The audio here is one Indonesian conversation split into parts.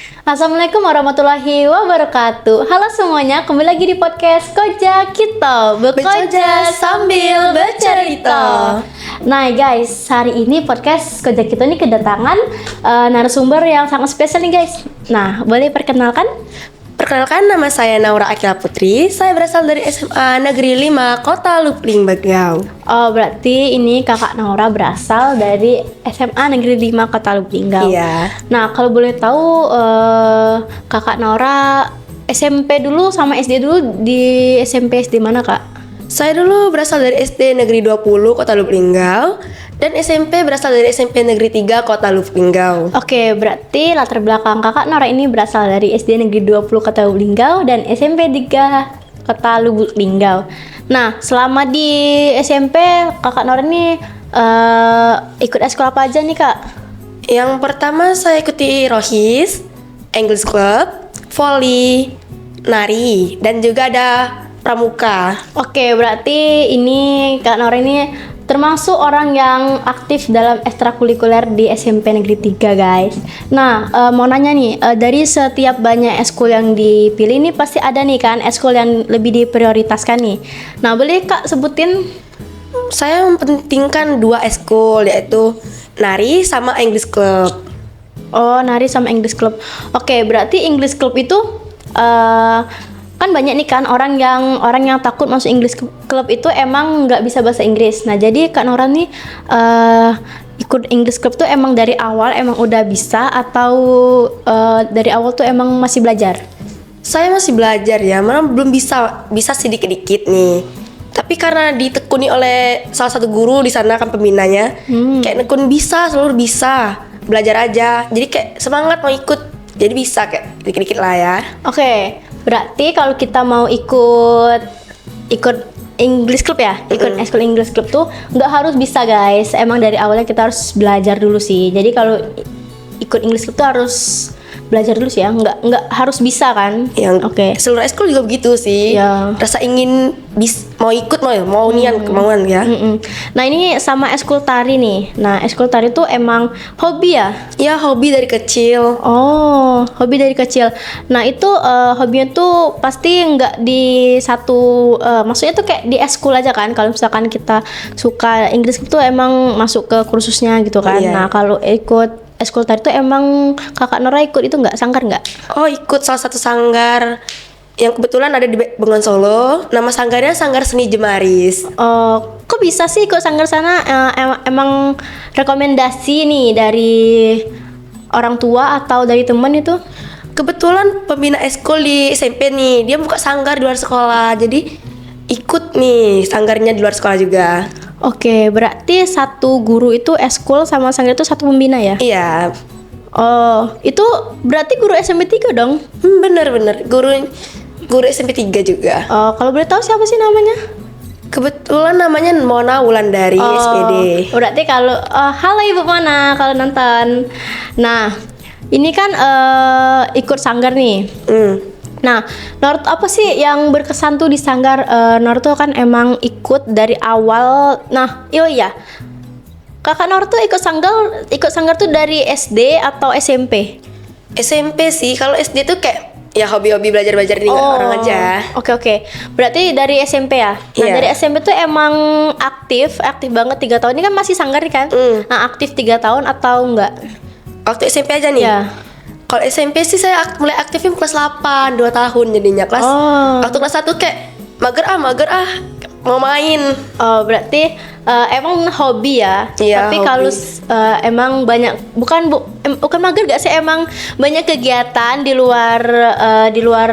Assalamualaikum warahmatullahi wabarakatuh. Halo semuanya, kembali lagi di podcast Koja Kita Bekoja sambil bercerita. Nah guys, hari ini podcast Koja Kita ini kedatangan narasumber yang sangat spesial nih guys. Nah, boleh perkenalkan? Perkenalkan, nama saya Naura Akila Putri. Saya berasal dari SMA Negeri 5 Kota Lupling Bagau. Oh, berarti ini kakak Naura berasal dari SMA Negeri 5 Kota Lublinggau. Iya. Nah, kalau boleh tahu kakak Naura SMP dulu sama SD dulu di SMP SD mana kak? Saya dulu berasal dari SD Negeri 20 Kota Luplinggau dan SMP berasal dari SMP Negeri 3 Kota Luplinggau. Oke, berarti latar belakang kakak Naura ini berasal dari SD Negeri 20 Kota Lublinggau dan SMP 3 Kota Lublinggau. Nah, selama di SMP kakak Naura ini ikut eskul apa aja nih kak? Yang pertama saya ikuti Rohis, English Club, volley, nari, dan juga ada pramuka. Oke, berarti ini Kak Naura ini termasuk orang yang aktif dalam ekstrakurikuler di SMP Negeri 3 guys. Nah, mau nanya nih, dari setiap banyak eskul yang dipilih ini pasti ada nih kan eskul yang lebih diprioritaskan nih. Nah, boleh Kak sebutin? Saya mempentingkan 2 eskul, yaitu nari sama English Club. Oh, nari sama English Club. Oke, berarti English Club itu kan banyak nih kan orang yang takut masuk English Club itu emang nggak bisa bahasa Inggris. Nah, jadi Kak Nora nih ikut English Club tuh emang dari awal emang udah bisa atau dari awal tuh emang masih belajar? Saya masih belajar ya, malah belum bisa sih dikit-dikit nih. Tapi karena ditekuni oleh salah satu guru di sana kan pembinanya, kayak nekun bisa, seluruh bisa, belajar aja. Jadi kayak semangat mau ikut, jadi bisa kayak dikit-dikit lah ya. Oke, berarti kalau kita mau ikut English Club ya, ikut eskul English Club tuh nggak harus bisa guys. Emang dari awalnya kita harus belajar dulu sih. Jadi kalau ikut English Club tuh harus belajar dulu sih ya, nggak harus bisa kan? Oke. Seluruh eskul juga begitu sih. Ya. Rasa ingin mau ikut mau nian kemauan ya. Nah, ini sama eskul tari nih. Nah, eskul tari tuh emang hobi ya? Ya, hobi dari kecil. Oh, hobi dari kecil. Nah, itu hobinya tuh pasti nggak di satu, maksudnya tuh kayak di eskul aja kan? Kalau misalkan kita suka Inggris itu emang masuk ke kursusnya gitu kan? Iya. Nah, kalau ikut eskul tari tuh emang kakak Nora ikut itu nggak, sanggar nggak? Oh, ikut salah satu sanggar yang kebetulan ada di Bengon Solo. Nama sanggarnya Sanggar Seni Jemaris. Oh, kok bisa sih ikut sanggar sana? Emang rekomendasi nih dari orang tua atau dari teman itu? Kebetulan pembina eskul di SMP nih, dia buka sanggar di luar sekolah. Jadi ikut nih sanggarnya di luar sekolah juga. Oke, berarti satu guru itu eskul sama sanggar itu satu pembina ya? Iya. Oh, itu berarti guru SMP 3 dong? Bener. Guru SMP 3 juga. Oh, kalau boleh tahu siapa sih namanya? Kebetulan namanya Mona Wulandari, SPD. Berarti kalau halo Ibu Mona kalau nonton. Nah, ini kan ikut sanggar nih. Nah, Nor apa sih yang berkesan tuh di sanggar? Nor tuh kan emang ikut dari awal. Nah, iya. Kakak Nor tuh ikut sanggar tuh dari SD atau SMP? SMP sih. Kalau SD tuh kayak ya hobi-hobi belajar-belajar nih orang aja. Oke. Berarti dari SMP ya? Nah, Iya. dari SMP tuh emang aktif banget 3 tahun. Ini kan masih sanggar nih kan? Nah, aktif 3 tahun atau enggak? Waktu SMP aja nih. Iya. Kalau SMP sih saya mulai aktifin kelas 8, 2 tahun jadinya. Waktu kelas 1 kayak mager ah, mau main. Oh, berarti emang hobi ya? Iya, Tapi hobi. kalau emang banyak bukan mager gak sih, emang banyak kegiatan di luar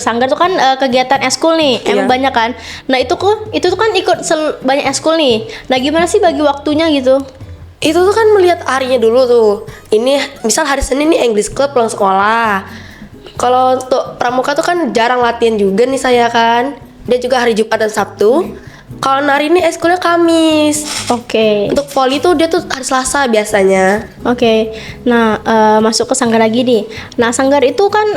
sanggar tuh kan, kegiatan eskul nih. Emang Iya. banyak kan? Nah, itu tuh kan ikut banyak eskul nih. Nah, gimana sih bagi waktunya gitu? Itu tuh kan melihat harinya dulu tuh. Ini misal hari Senin nih English Club pulang sekolah. Kalau untuk pramuka tuh kan jarang latihan juga nih saya kan. Dia juga hari Jumat dan Sabtu. Kalau nari ini eskulnya Kamis. Oke. Untuk volley tuh dia tuh hari Selasa biasanya. Oke. Nah, masuk ke sanggar lagi nih. Nah, sanggar itu kan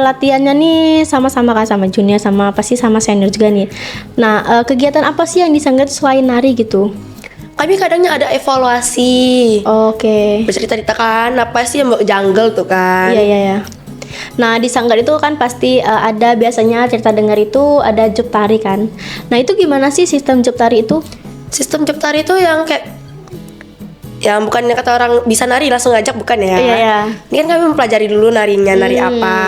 latihannya nih sama-sama kan, sama junior sama pasti sama senior juga nih. Nah, kegiatan apa sih yang di sanggar selain nari gitu? kami kadangnya ada evaluasi. Oke. Bercerita-cerita kan, apa sih yang jungle tuh kan. Iya, iya, iya. Nah, di sanggar itu kan pasti ada biasanya cerita dengar itu ada job tari kan. Nah, itu gimana sih sistem job tari itu? Sistem job tari itu yang kayak, yang bukan kata orang bisa nari langsung ngajak, bukan ya. Iya, iya. Ini kan kami mempelajari dulu narinya, nari apa.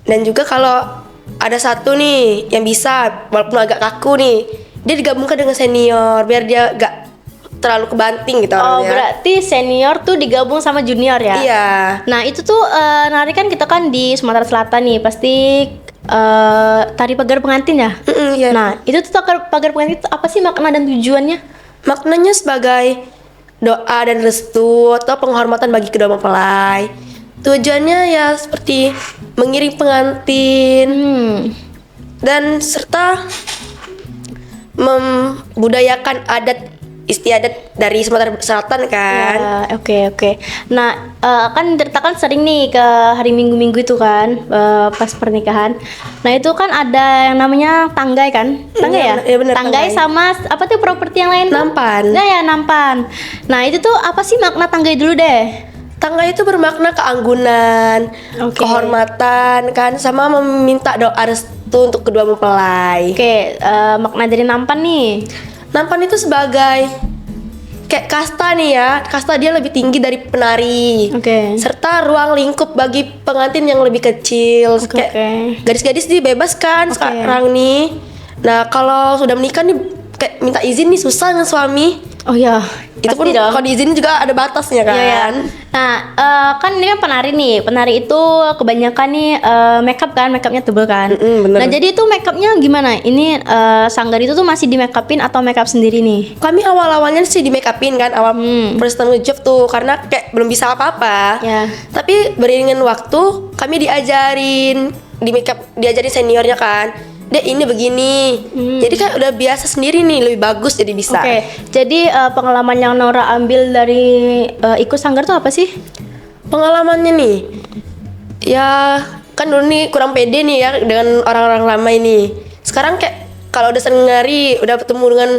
Dan juga kalau ada satu nih yang bisa, walaupun agak kaku nih, dia digabungkan dengan senior biar dia gak terlalu kebanting gitu Oh, orangnya. berarti senior tuh digabung sama junior ya? Iya. Nah, itu tuh nari kan kita kan di Sumatera Selatan nih, pasti tari pagar pengantin ya? Iya. Nah, itu tuh pagar pengantin itu apa sih makna dan tujuannya? Maknanya sebagai doa dan restu atau penghormatan bagi kedua mempelai. Tujuannya ya seperti mengiring pengantin dan serta membudayakan adat istiadat dari Sumatera Selatan kan. Ya, oke. Nah, kan Tirta kan sering nih ke hari Minggu-Minggu itu kan, pas pernikahan. Nah, itu kan ada yang namanya tanggai kan? Tanggai ya? Iya, benar, Tanggai tanggai. sama apa tuh properti yang lain? Nampan. Nah, ya nampan. Nah, itu tuh apa sih makna tanggai dulu deh? Tangga itu bermakna keanggunan, Oke. kehormatan kan, sama meminta doa restu untuk kedua mempelai. Oke, makna dari nampan nih. Nampan itu sebagai kayak kasta nih ya, kasta dia lebih tinggi dari penari. Oke. Serta ruang lingkup bagi pengantin yang lebih kecil. Oke, Kayak oke. gadis-gadis dibebaskan Oke. sekarang nih. Nah, kalau sudah menikah nih kayak minta izin nih susah dengan suami. Oh ya, Itu pasti pun dong. kalau diizinin juga ada batasnya kan. Iya, iya. Nah, kan ini kan penari nih. Penari itu kebanyakan nih makeup kan, makeupnya tebel kan. bener. Nah, jadi itu makeupnya gimana? Ini sanggar itu tuh masih di makeupin atau makeup sendiri nih? Kami awal-awalnya sih di make upin kan, awal first time job tuh karena kayak belum bisa apa-apa. Ya. Tapi beriringan waktu kami diajarin di make up, diajarin seniornya kan. Dek ini begini. Jadi kan udah biasa sendiri nih, lebih bagus jadi bisa. Oke, jadi pengalaman yang Nora ambil dari ikut sanggar tuh apa sih? Pengalamannya nih, ya kan dulu nih kurang pede nih ya dengan orang-orang lama ini. Sekarang kayak kalau udah sering nari, udah ketemu dengan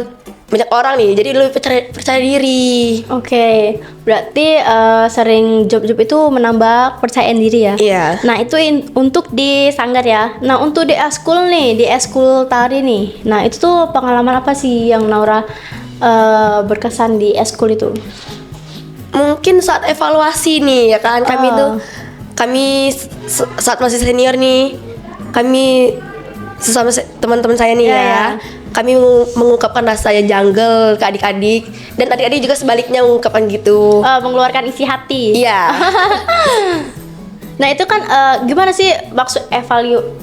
banyak orang nih, jadi lebih percaya diri. Oke, berarti sering job-job itu menambah kepercayaan diri ya? Iya. Nah, itu untuk di sanggar ya. Nah, untuk di eskul nih, di eskul tari nih. Nah, itu tuh pengalaman apa sih yang Naura berkesan di eskul itu? Mungkin saat evaluasi nih ya kan, kami saat masih senior nih, kami sesama teman-teman saya nih ya, kami mengungkapkan rasa yang jungle ke adik-adik, dan adik-adik juga sebaliknya mengungkapkan gitu. Mengeluarkan isi hati. Iya. Nah, itu kan gimana sih maksud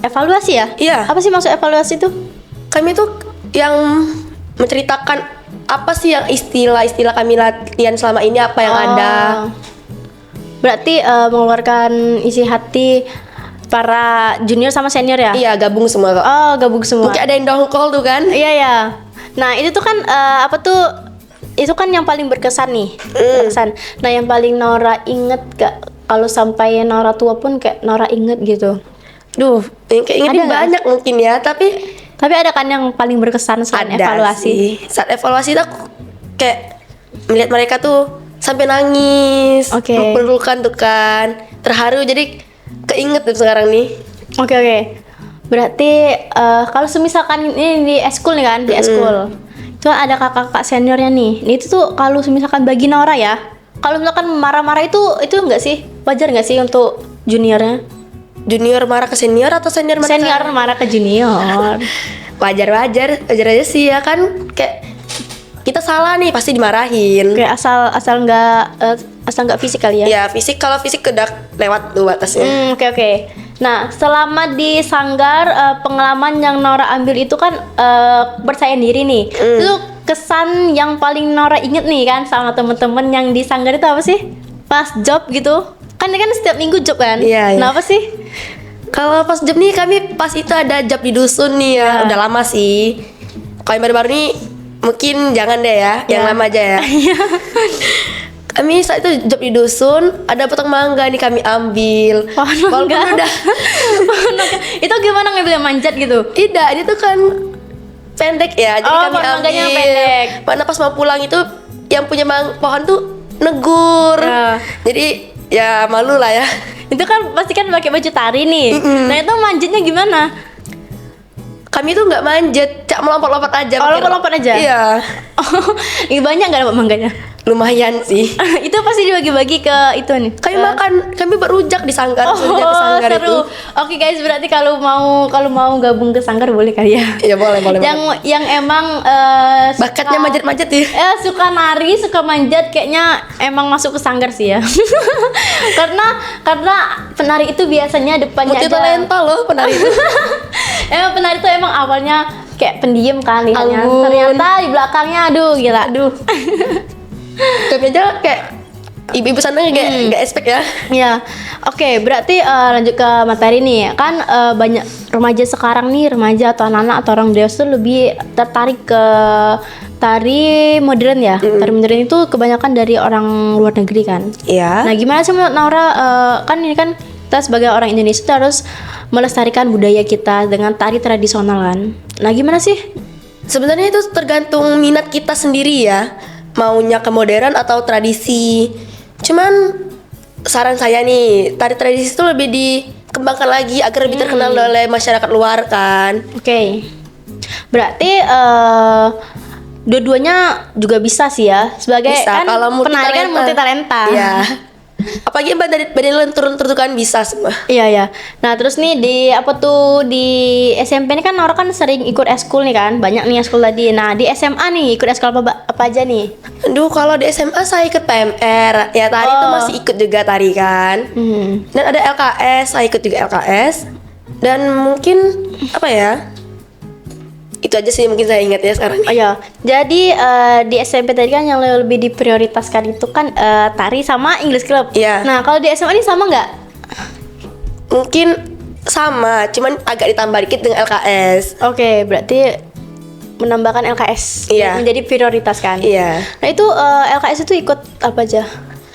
evaluasi ya? Iya. Apa sih maksud evaluasi itu? Kami tuh yang menceritakan apa sih yang istilah-istilah kami latihan selama ini, apa yang ada. Berarti mengeluarkan isi hati para junior sama senior ya? Iya, gabung semua kok. Oh, gabung semua. Mungkin ada yang dongkol tuh kan. Iya, ya. Nah, itu tuh kan apa tuh? Itu kan yang paling berkesan nih. Berkesan. Nah, yang paling Nora inget gak? Kalau sampai Nora tua pun kayak Nora inget gitu. Duh, yang kayak Ada ini nggak? banyak mungkin ya, tapi Ada kan yang paling berkesan selain ada evaluasi? sih. Saat evaluasi tuh aku kayak melihat mereka tuh sampai nangis, Oke. peluk-pelukan tuh kan, terharu, jadi keinget tuh sekarang nih. Oke. Berarti kalau semisalkan ini di eskul nih kan, di eskul. Itu ada kakak-kakak seniornya nih. Ini itu tuh kalau semisalkan bagi Nora ya, kalau misalkan marah-marah itu enggak sih? Wajar enggak sih untuk juniornya? Junior marah ke senior atau senior marah Senior marah ke junior. wajar aja sih ya kan, kayak kita salah nih pasti dimarahin. Kayak asal nggak fisik kali ya? Ya fisik, kalau fisik udah lewat tuh batasnya. Oke. Nah, selama di sanggar pengalaman yang Nora ambil itu kan percaya diri nih. Itu kesan yang paling Nora inget nih kan sama temen-temen yang di sanggar itu apa sih? Pas job gitu. Kan ini kan setiap minggu job kan? Iya. Nah, apa sih? Kalau pas job nih, kami pas itu ada job di dusun nih ya, udah lama sih. Kalau yang baru-baru nih mungkin jangan deh ya, yang lama aja ya. Kami saat itu job di dusun, ada potong mangga nih kami ambil. Walaupun udah Itu gimana ngambil manjat gitu? tidak, ini tuh kan pendek ya. Jadi Oh, kami pohon mangganya ambil. pendek. Mana pas mau pulang itu yang punya pohon tuh negur. Ya. Jadi ya malu lah ya. Itu kan pasti kan pakai baju tari nih. Nah itu manjatnya gimana? Kami tuh nggak manjat, cak melompat-lompat aja. Oh, lompat-lompat aja? Iya. Oh, ini banyak nggak dapat mangganya? Lumayan sih. Itu pasti dibagi-bagi ke itu nih. Kami berujak di sanggar, Oh, berujak di sanggar seru. itu. Oke guys, berarti kalau mau gabung ke sanggar boleh kali ya. Iya boleh. Yang emang Bakatnya manjat-manjat ya. suka nari, suka manjat, kayaknya emang masuk ke sanggar sih ya. karena penari itu biasanya depannya Multi talenta loh penari itu. Emang penari itu emang awalnya kayak pendiam kan lihatnya. Anggun. Ternyata di belakangnya aduh gila. Kami aja kayak ibu-ibu sana kayak nggak expect ya. Ya, oke. Berarti lanjut ke materi nih. Kan banyak remaja sekarang nih, remaja atau anak-anak atau orang dewasa tuh lebih tertarik ke tari modern ya. Tari modern itu kebanyakan dari orang luar negeri kan. Iya. Nah, gimana sih menurut Naura? Kan ini kan kita sebagai orang Indonesia tuh harus melestarikan budaya kita dengan tari tradisional kan. Nah, gimana sih? Sebenarnya itu tergantung minat kita sendiri ya. Maunya ke modern atau tradisi. Cuman saran saya nih, tari tradisi itu lebih dikembangkan lagi agar lebih terkenal oleh masyarakat luar kan. Oke. Berarti dua-duanya juga bisa sih ya. Sebagai Bisa, kan kalau penari kan multi talenta. Iya. Apalagi dari turun-turun kan bisa semua. Iya ya. Nah terus nih di SMP ini kan Nora kan sering ikut eskul nih kan, banyak nih eskul tadi. Nah di SMA nih ikut eskul apa aja nih? Aduh, kalau di SMA saya ikut PMR. Ya tari itu masih ikut juga tari kan. Dan ada LKS, saya ikut juga LKS. Dan mungkin apa ya? Itu aja sih mungkin saya ingat ya sekarang. Oh ya, jadi di SMP tadi kan yang lebih diprioritaskan itu kan tari sama English Club. Iya. Nah kalau di SMA ini sama nggak? Mungkin sama, cuman agak ditambah dikit dengan LKS. Oke, berarti menambahkan LKS Iya. menjadi prioritas kan? Iya. Nah itu LKS itu ikut apa aja?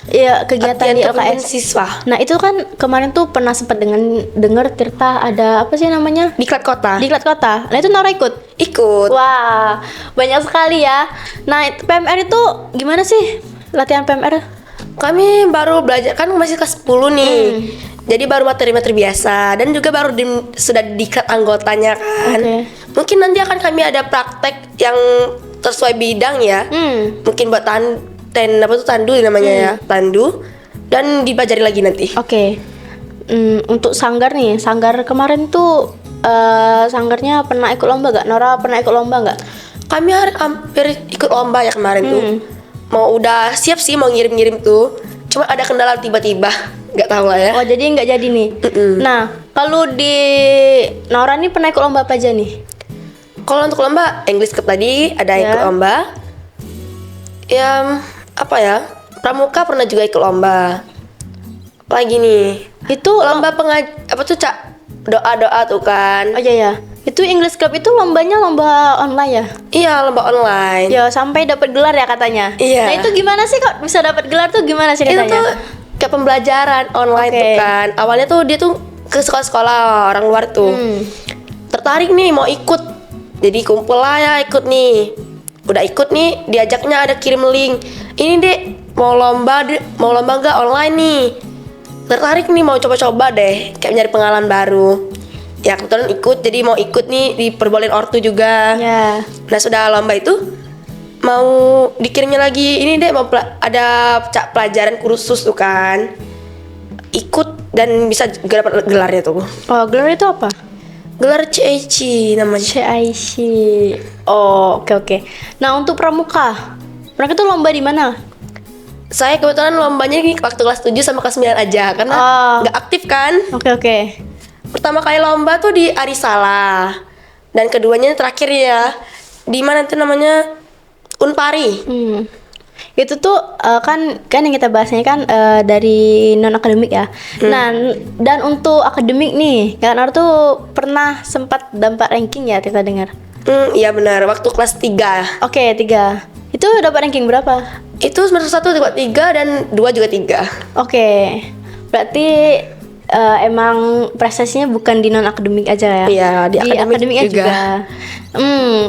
Iya kegiatan Latihan di kepemimpinan LKS. siswa. Nah itu kan kemarin tuh pernah sempat dengar Tirta ada apa sih namanya? Diklat kota. Diklat Kota. Nah itu Nora ikut. Ikut. Wah banyak sekali ya. Nah PMR itu gimana sih latihan PMR? Kami baru belajar kan masih kelas 10 nih. Jadi baru materi-materi biasa dan juga baru sudah diklat anggotanya kan. Oke. Mungkin nanti akan kami ada praktek yang sesuai bidang ya. Mungkin buat tandu namanya ya, tandu, dan dipelajari lagi nanti. Oke. Untuk sanggar nih, sanggar kemarin tuh sanggarnya pernah ikut lomba gak? Nora pernah ikut lomba nggak? Kami hampir ikut lomba ya kemarin tuh. Mau udah siap sih mau ngirim-ngirim tuh. Cuma ada kendala tiba-tiba, nggak tahu lah ya. Oh jadi nggak jadi nih. Nah kalau di Nora nih pernah ikut lomba apa aja nih? Kalau untuk lomba English Cup tadi ada Ya. ikut lomba. Ya apa ya? Pramuka pernah juga ikut lomba. Lagi nih. Itu Lomba apa tuh Cak? Doa-doa tuh kan. Oh iya ya. Itu English Club itu lombanya lomba online ya? Iya, lomba online. Ya sampai dapat gelar ya katanya. Iya. Nah itu gimana sih kok bisa dapat gelar tuh gimana sih Itu katanya? tuh kayak pembelajaran online Oke. tuh kan. Awalnya tuh dia tuh ke sekolah-sekolah orang luar tuh. Tertarik nih mau ikut. Jadi kumpul lah ya ikut nih. Udah ikut nih, diajaknya ada kirim link. Ini Dek, mau lomba nggak online nih? Tertarik nih mau coba-coba deh, kayak nyari pengalaman baru. Ya kebetulan ikut, jadi mau ikut nih diperbolehin ortu juga. Ya. Nah sudah lomba itu mau dikirimnya lagi ini deh mau ada pelajaran kursus tuh kan, ikut dan bisa dapat gelarnya tuh. Oh gelar itu apa? Gelar CIC namanya. CIC. Oh oke. Nah untuk pramuka, mereka tuh lomba di mana? Saya kebetulan lombanya ini waktu kelas 7 sama kelas 9 aja karena nggak aktif kan. Oke. Pertama kali lomba tuh di Arisala dan keduanya terakhir ya di mana itu namanya Unpari. Itu tuh kan yang kita bahasnya kan dari non akademik ya. Nah dan untuk akademik nih, kan Nora tuh pernah sempat dapat ranking ya kita dengar. Iya benar waktu kelas 3. Oke 3. Itu dapat ranking berapa? Itu semester 1 dapat 3 dan 2 juga 3. Oke. Berarti emang prestasinya bukan di non akademik aja ya. Iya, di akademik akademiknya juga.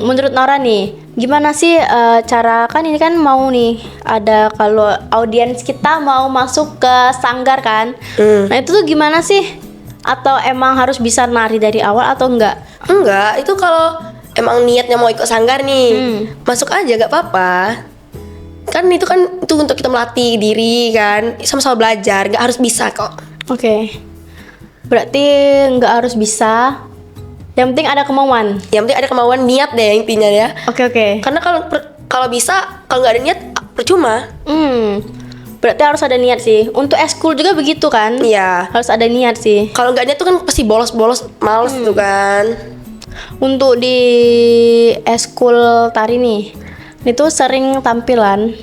Menurut Nora nih, gimana sih cara, kan ini kan mau nih ada kalau audiens kita mau masuk ke sanggar kan. Nah itu tuh gimana sih? Atau emang harus bisa nari dari awal atau enggak? Enggak, itu kalau emang niatnya mau ikut sanggar nih, masuk aja gak apa-apa. Kan itu untuk kita melatih diri kan, sama-sama belajar, gak harus bisa kok. Oke. Berarti nggak harus bisa. Yang penting ada kemauan. Yang penting ada kemauan, niat deh intinya ya. Oke. Karena kalau bisa, kalau nggak ada niat percuma. Berarti harus ada niat sih. Untuk eskul juga begitu kan? Iya. Harus ada niat sih. Kalau nggak niat tuh kan pasti bolos-bolos, males tuh kan. Untuk di eskul tari nih, itu sering tampilan.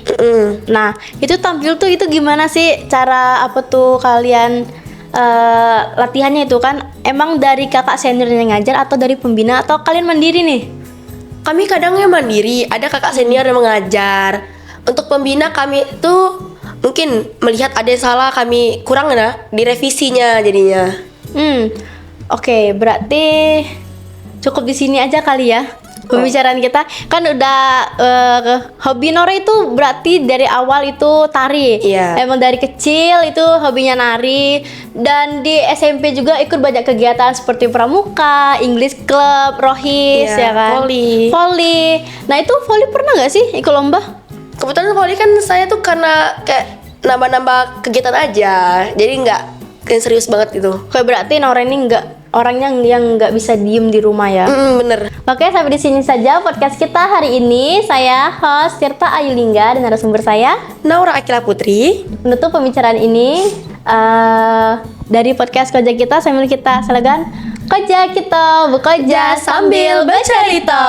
Nah, itu tampil tuh itu gimana sih cara apa tuh kalian latihannya itu kan? Emang dari kakak senior yang ngajar atau dari pembina atau kalian mandiri nih? Kami kadangnya mandiri, ada kakak senior yang mengajar. Untuk pembina kami tuh mungkin melihat ada yang salah, kami kurang ya di revisinya jadinya. Oke, berarti cukup di sini aja kali ya pembicaraan kita. Kan udah hobi Nora itu berarti dari awal itu tari. Iya. Emang dari kecil itu hobinya nari, dan di SMP juga ikut banyak kegiatan seperti pramuka, English Club, Rohis, Iya, ya kan? Volley. Nah, itu volley pernah nggak sih ikut lomba? Kebetulan volley kan saya tuh karena kayak nambah-nambah kegiatan aja, jadi nggak yang serius banget itu. Kayak berarti Nora ini nggak orangnya yang nggak bisa diem di rumah ya. Bener. Oke, sampai di sini saja podcast kita hari ini. Saya host Tirta Ayulingga dan narasumber saya Naura Akila Putri. menutup pembicaraan ini dari podcast Koja Kita sambil kita selegan Koja Kita bekerja sambil bercerita.